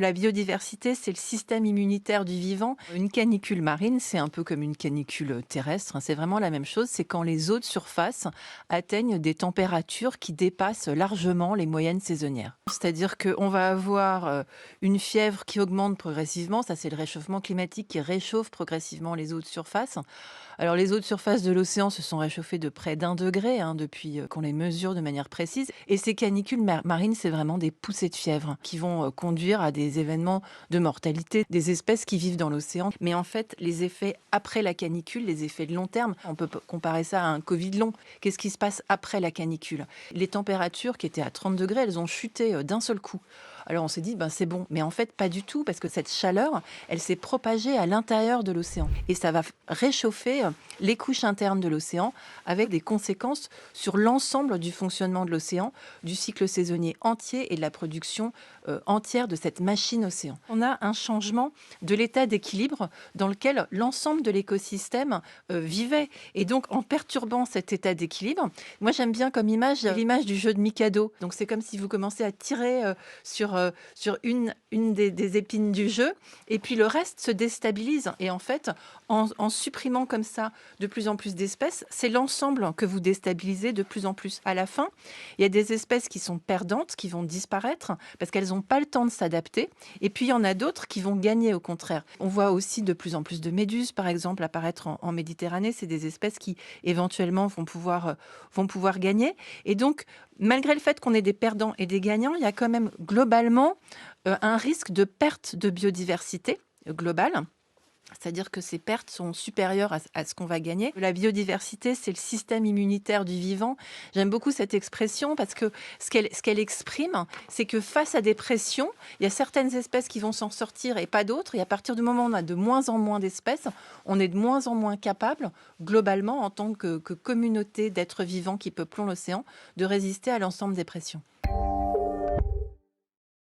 La biodiversité, c'est le système immunitaire du vivant. Une canicule marine, c'est un peu comme une canicule terrestre, hein. C'est vraiment la même chose. C'est quand les eaux de surface atteignent des températures qui dépassent largement les moyennes saisonnières. C'est-à-dire qu'on va avoir une fièvre qui augmente progressivement. Ça, c'est le réchauffement climatique qui réchauffe progressivement les eaux de surface. Alors, les eaux de surface de l'océan se sont réchauffées de près d'1 degré, hein, depuis qu'on les mesure de manière précise. Et ces canicules marines, c'est vraiment des poussées de fièvre qui vont conduire à des événements de mortalité des espèces qui vivent dans l'océan. Mais en fait, les effets après la canicule, les effets de long terme, on peut comparer ça à un Covid long. Qu'est-ce qui se passe après la canicule? Les températures qui étaient à 30 degrés, elles ont chuté d'un seul coup. Alors on s'est dit, ben c'est bon. Mais en fait, pas du tout, parce que cette chaleur, elle s'est propagée à l'intérieur de l'océan. Et ça va réchauffer les couches internes de l'océan, avec des conséquences sur l'ensemble du fonctionnement de l'océan, du cycle saisonnier entier et de la production entière de cette machine océan. On a un changement de l'état d'équilibre dans lequel l'ensemble de l'écosystème vivait. Et donc, en perturbant cet état d'équilibre, moi j'aime bien comme image l'image du jeu de Mikado. Donc c'est comme si vous commencez à tirer sur une des épines du jeu, et puis le reste se déstabilise. Et en fait, en supprimant comme ça de plus en plus d'espèces, c'est l'ensemble que vous déstabilisez de plus en plus. À la fin, il y a des espèces qui sont perdantes, qui vont disparaître parce qu'elles n'ont pas le temps de s'adapter. Et puis, il y en a d'autres qui vont gagner au contraire. On voit aussi de plus en plus de méduses, par exemple, apparaître en Méditerranée. C'est des espèces qui, éventuellement, vont pouvoir gagner. Et donc, malgré le fait qu'on ait des perdants et des gagnants, il y a quand même globalement un risque de perte de biodiversité globale. C'est-à-dire que ces pertes sont supérieures à ce qu'on va gagner. La biodiversité, c'est le système immunitaire du vivant. J'aime beaucoup cette expression parce que ce qu'elle exprime, c'est que face à des pressions, il y a certaines espèces qui vont s'en sortir et pas d'autres. Et à partir du moment où on a de moins en moins d'espèces, on est de moins en moins capable, globalement, en tant que communauté d'êtres vivants qui peuplons l'océan, de résister à l'ensemble des pressions.